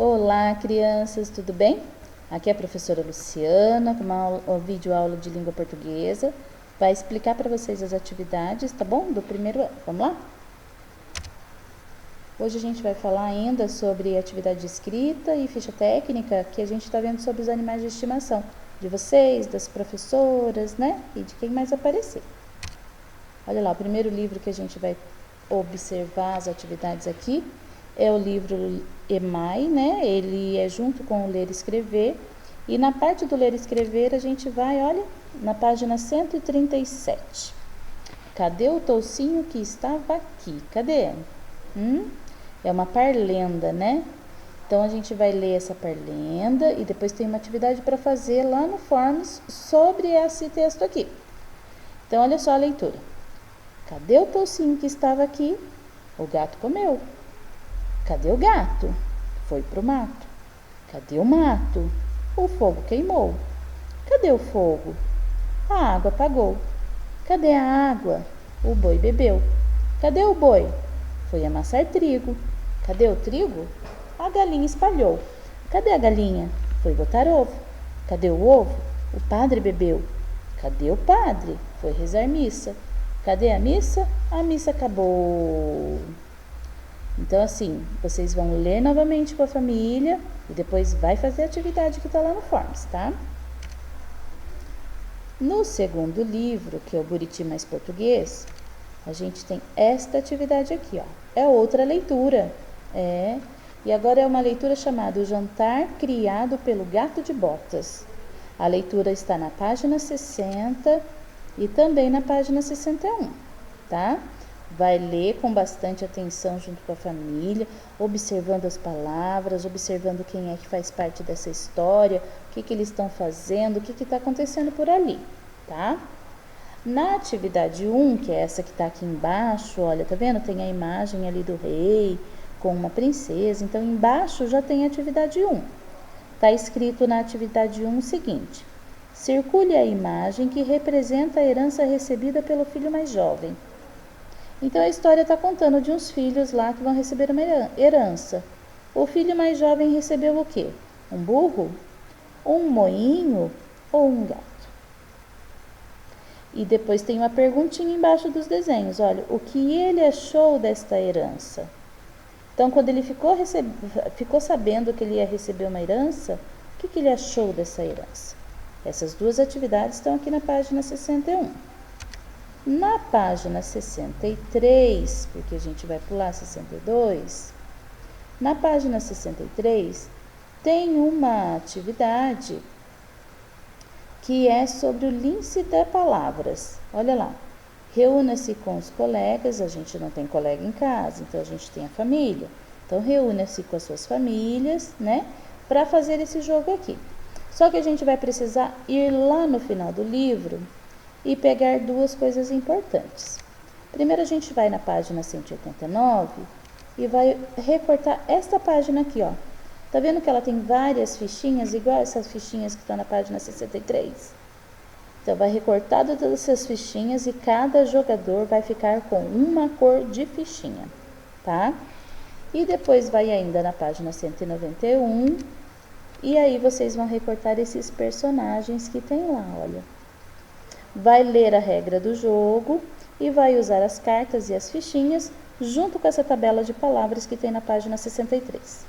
Olá, crianças, tudo bem? Aqui é a professora Luciana, com uma videoaula de língua portuguesa. Vai explicar para vocês as atividades, tá bom? Do primeiro ano. Vamos lá? Hoje a gente vai falar ainda sobre atividade de escrita e ficha técnica, que a gente está vendo sobre os animais de estimação de vocês, das professoras, né? E de quem mais aparecer. Olha lá, o primeiro livro que a gente vai observar as atividades aqui é o livro EMAI, né? Ele é junto com o Ler e Escrever. E na parte do Ler e Escrever a gente vai, olha, na página 137. Cadê o toucinho que estava aqui? Cadê? É uma parlenda, né? Então a gente vai ler essa parlenda e depois tem uma atividade para fazer lá no Forms sobre esse texto aqui. Então olha só a leitura. Cadê o toucinho que estava aqui? O gato comeu. Cadê o gato? Foi pro mato. Cadê o mato? O fogo queimou. Cadê o fogo? A água apagou. Cadê a água? O boi bebeu. Cadê o boi? Foi amassar trigo. Cadê o trigo? A galinha espalhou. Cadê a galinha? Foi botar ovo. Cadê o ovo? O padre bebeu. Cadê o padre? Foi rezar missa. Cadê a missa? A missa acabou. Então, assim, vocês vão ler novamente com a família e depois vai fazer a atividade que está lá no Forms, tá? No segundo livro, que é o Buriti Mais Português, a gente tem esta atividade aqui, ó. É outra leitura, e agora é uma leitura chamada O Jantar Criado pelo Gato de Botas. A leitura está na página 60 e também na página 61, tá? Vai ler com bastante atenção junto com a família, observando as palavras, observando quem é que faz parte dessa história, o que eles estão fazendo, o que está acontecendo por ali, tá? Na atividade 1, que é essa que está aqui embaixo, olha, tá vendo? Tem a imagem ali do rei com uma princesa, então embaixo já tem a atividade 1. Está escrito na atividade 1 o seguinte: circule a imagem que representa a herança recebida pelo filho mais jovem. Então a história está contando de uns filhos lá que vão receber uma herança. O filho mais jovem recebeu o quê? Um burro? Um moinho ou um gato? E depois tem uma perguntinha embaixo dos desenhos. Olha, o que ele achou desta herança? Então, quando ele ficou sabendo que ele ia receber uma herança, o que ele achou dessa herança? Essas duas atividades estão aqui na página 61. Na página 63, porque a gente vai pular 62, na página 63 tem uma atividade que é sobre o lince de palavras. Olha lá, reúna-se com os colegas, a gente não tem colega em casa, então a gente tem a família. Então reúna-se com as suas famílias, né, para fazer esse jogo aqui. Só que a gente vai precisar ir lá no final do livro e pegar duas coisas importantes. Primeiro a gente vai na página 189 e vai recortar esta página aqui, ó. Tá vendo que ela tem várias fichinhas, igual essas fichinhas que estão na página 63? Então vai recortar todas essas fichinhas e cada jogador vai ficar com uma cor de fichinha, tá? E depois vai ainda na página 191 e aí vocês vão recortar esses personagens que tem lá, olha. Vai ler a regra do jogo e vai usar as cartas e as fichinhas junto com essa tabela de palavras que tem na página 63.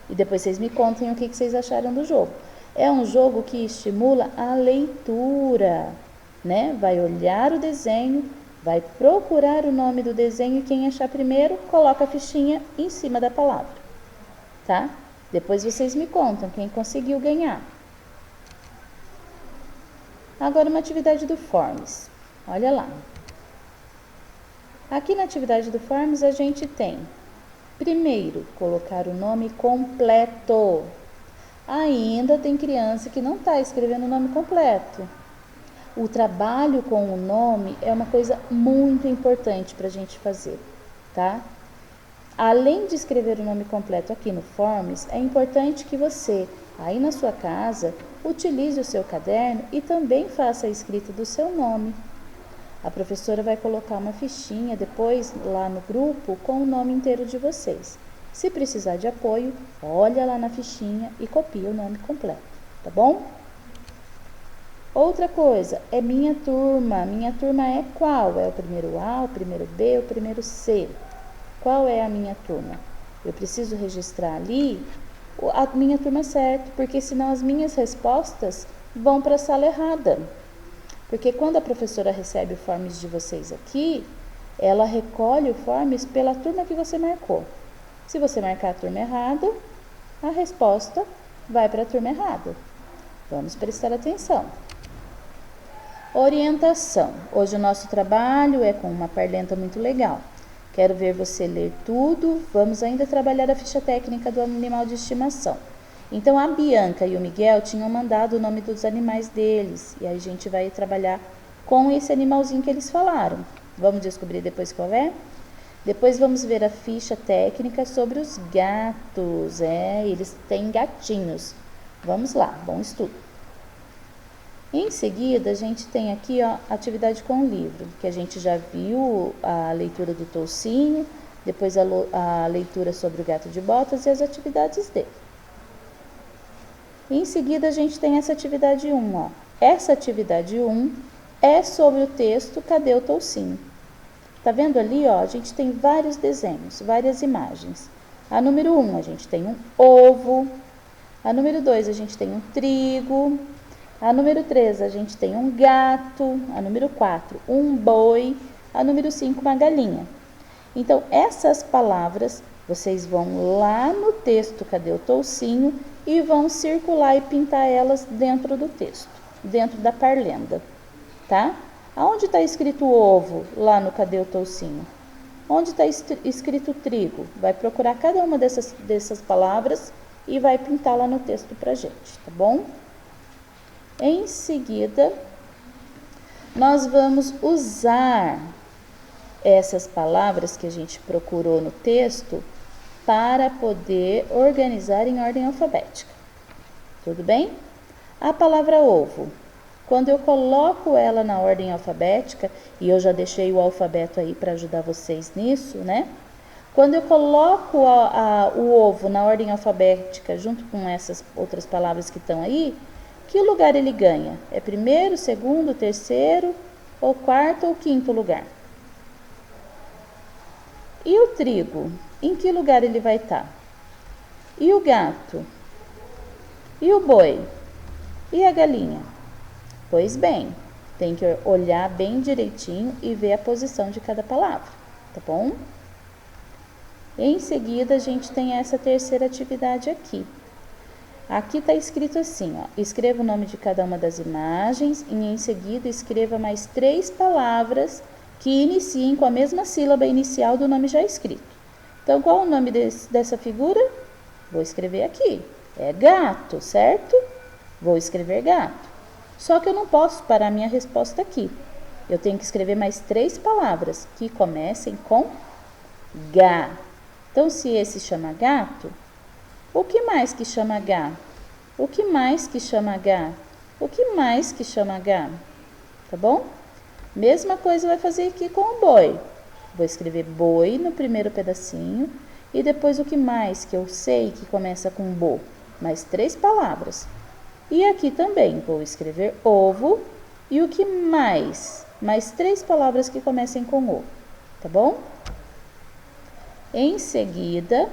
E depois vocês me contem o que vocês acharam do jogo. É um jogo que estimula a leitura, né? Vai olhar o desenho, vai procurar o nome do desenho e quem achar primeiro, coloca a fichinha em cima da palavra, tá? Depois vocês me contam quem conseguiu ganhar. Agora uma atividade do Forms. Olha lá. Aqui na atividade do Forms a gente tem, primeiro, colocar o nome completo. Ainda tem criança que não está escrevendo o nome completo. O trabalho com o nome é uma coisa muito importante para a gente fazer, tá? Além de escrever o nome completo aqui no Forms, é importante que você, aí na sua casa, utilize o seu caderno e também faça a escrita do seu nome. A professora vai colocar uma fichinha depois lá no grupo com o nome inteiro de vocês. Se precisar de apoio, olha lá na fichinha e copia o nome completo, tá bom? Outra coisa, é minha turma. Minha turma é qual? É o primeiro A, o primeiro B, o primeiro C. Qual é a minha turma? Eu preciso registrar ali a minha turma certa, porque senão as minhas respostas vão para a sala errada. Porque quando a professora recebe o forms de vocês aqui, ela recolhe o forms pela turma que você marcou. Se você marcar a turma errada, a resposta vai para a turma errada. Vamos prestar atenção. Orientação. Hoje o nosso trabalho é com uma parlenta muito legal. Quero ver você ler tudo. Vamos ainda trabalhar a ficha técnica do animal de estimação. Então, a Bianca e o Miguel tinham mandado o nome dos animais deles. E aí a gente vai trabalhar com esse animalzinho que eles falaram. Vamos descobrir depois qual é? Depois vamos ver a ficha técnica sobre os gatos. Eles têm gatinhos. Vamos lá, bom estudo. Em seguida, a gente tem aqui a atividade com o livro, que a gente já viu a leitura do toucinho, depois a leitura sobre o gato de botas e as atividades dele. Em seguida, a gente tem essa atividade 1. Ó. Essa atividade 1 é sobre o texto Cadê o toucinho? Tá vendo ali, ó? A gente tem vários desenhos, várias imagens. A número 1, a gente tem um ovo. A número 2, a gente tem um trigo. A número 3, a gente tem um gato. A número 4, um boi. A número 5, uma galinha. Então, essas palavras, vocês vão lá no texto Cadê o toucinho? E vão circular e pintar elas dentro do texto, dentro da parlenda, tá? Aonde está escrito ovo, lá no Cadê o toucinho? Onde está escrito trigo? Vai procurar cada uma dessas palavras e vai pintar lá no texto pra gente, tá bom? Em seguida, nós vamos usar essas palavras que a gente procurou no texto para poder organizar em ordem alfabética. Tudo bem? A palavra ovo. Quando eu coloco ela na ordem alfabética, e eu já deixei o alfabeto aí para ajudar vocês nisso, né? Quando eu coloco o ovo na ordem alfabética junto com essas outras palavras que estão aí, que lugar ele ganha? É primeiro, segundo, terceiro, ou quarto ou quinto lugar? E o trigo? Em que lugar ele vai estar? E o gato? E o boi? E a galinha? Pois bem, tem que olhar bem direitinho e ver a posição de cada palavra, tá bom? Em seguida, a gente tem essa terceira atividade aqui. Aqui está escrito assim, ó, escreva o nome de cada uma das imagens e em seguida escreva mais 3 palavras que iniciem com a mesma sílaba inicial do nome já escrito. Então, qual é o nome dessa figura? Vou escrever aqui. É gato, certo? Vou escrever gato. Só que eu não posso parar a minha resposta aqui. Eu tenho que escrever mais 3 palavras que comecem com G. Então, se esse chama gato, o que mais que chama H? O que mais que chama H? O que mais que chama H? Tá bom? Mesma coisa vai fazer aqui com o boi. Vou escrever boi no primeiro pedacinho e depois o que mais que eu sei que começa com bo. Mais 3 palavras. E aqui também vou escrever ovo e o que mais? Mais 3 palavras que comecem com o. Tá bom? Em seguida,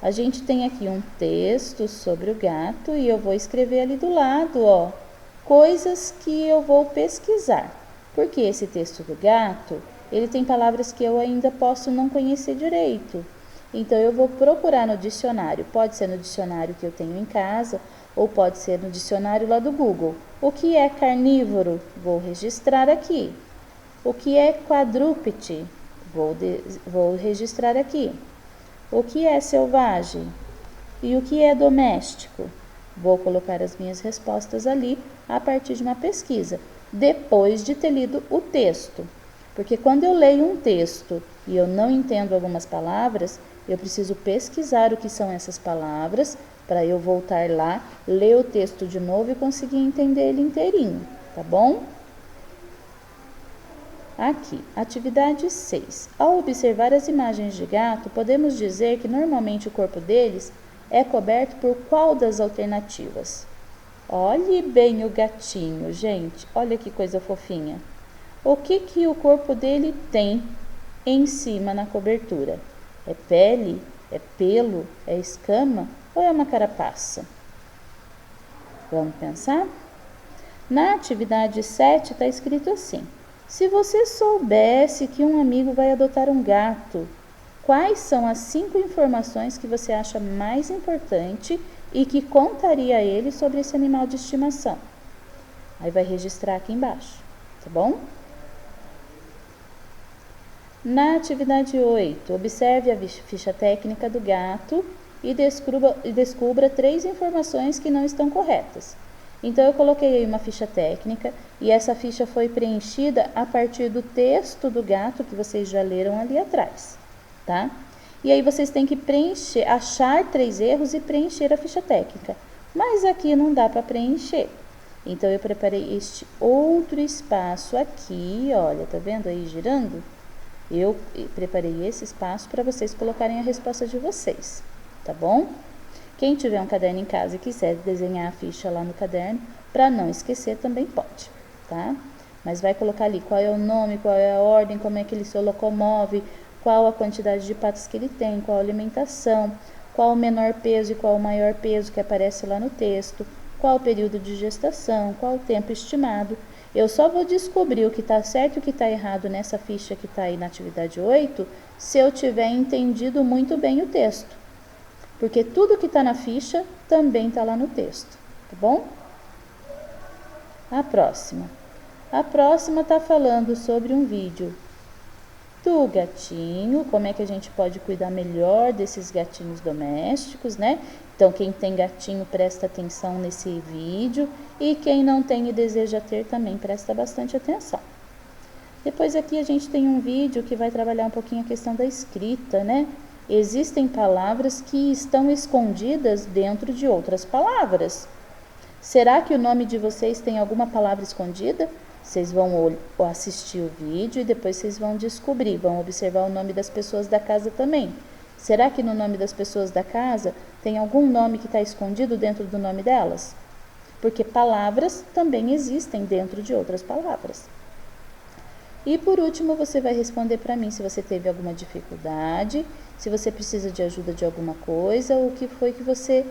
a gente tem aqui um texto sobre o gato e eu vou escrever ali do lado, ó, coisas que eu vou pesquisar. Porque esse texto do gato, ele tem palavras que eu ainda posso não conhecer direito. Então, eu vou procurar no dicionário. Pode ser no dicionário que eu tenho em casa ou pode ser no dicionário lá do Google. O que é carnívoro? Vou registrar aqui. O que é quadrúpede? Vou registrar aqui. O que é selvagem? E o que é doméstico? Vou colocar as minhas respostas ali a partir de uma pesquisa, depois de ter lido o texto. Porque quando eu leio um texto e eu não entendo algumas palavras, eu preciso pesquisar o que são essas palavras para eu voltar lá, ler o texto de novo e conseguir entender ele inteirinho, tá bom? Aqui, atividade 6. Ao observar as imagens de gato, podemos dizer que normalmente o corpo deles é coberto por qual das alternativas? Olhe bem o gatinho, gente. Olha que coisa fofinha. O que o corpo dele tem em cima na cobertura? É pele? É pelo? É escama? Ou é uma carapaça? Vamos pensar? Na atividade 7 está escrito assim: se você soubesse que um amigo vai adotar um gato, quais são as 5 informações que você acha mais importante e que contaria a ele sobre esse animal de estimação? Aí vai registrar aqui embaixo, tá bom? Na atividade 8, observe a ficha técnica do gato e descubra 3 informações que não estão corretas. Então, eu coloquei aí uma ficha técnica e essa ficha foi preenchida a partir do texto do gato que vocês já leram ali atrás, tá? E aí vocês têm que preencher, achar 3 erros e preencher a ficha técnica. Mas aqui não dá para preencher. Então, eu preparei este outro espaço aqui, olha, tá vendo aí girando? Eu preparei esse espaço para vocês colocarem a resposta de vocês, tá bom? Quem tiver um caderno em casa e quiser desenhar a ficha lá no caderno, para não esquecer, também pode, tá? Mas vai colocar ali qual é o nome, qual é a ordem, como é que ele se locomove, qual a quantidade de patas que ele tem, qual a alimentação, qual o menor peso e qual o maior peso que aparece lá no texto, qual o período de gestação, qual o tempo estimado. Eu só vou descobrir o que está certo e o que está errado nessa ficha que está aí na atividade 8, se eu tiver entendido muito bem o texto. Porque tudo que está na ficha também está lá no texto, tá bom? A próxima. A próxima está falando sobre um vídeo do gatinho, como é que a gente pode cuidar melhor desses gatinhos domésticos, né? Então, quem tem gatinho, presta atenção nesse vídeo. E quem não tem e deseja ter, também presta bastante atenção. Depois aqui a gente tem um vídeo que vai trabalhar um pouquinho a questão da escrita, né? Existem palavras que estão escondidas dentro de outras palavras. Será que o nome de vocês tem alguma palavra escondida? Vocês vão assistir o vídeo e depois vocês vão descobrir, vão observar o nome das pessoas da casa também. Será que no nome das pessoas da casa tem algum nome que está escondido dentro do nome delas? Porque palavras também existem dentro de outras palavras. E por último, você vai responder para mim se você teve alguma dificuldade, se você precisa de ajuda de alguma coisa, o que foi que você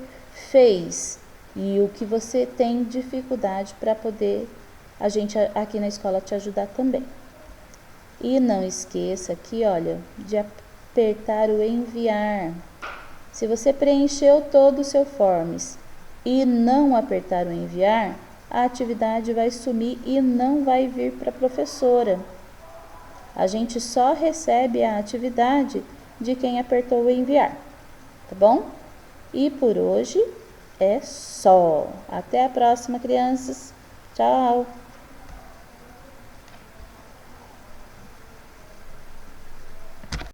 fez e o que você tem dificuldade para poder a gente aqui na escola te ajudar também. E não esqueça aqui, olha, de apertar o enviar. Se você preencheu todo o seu forms e não apertar o enviar, a atividade vai sumir e não vai vir para a professora. A gente só recebe a atividade de quem apertou o enviar, tá bom? E por hoje é só. Até a próxima, crianças. Tchau!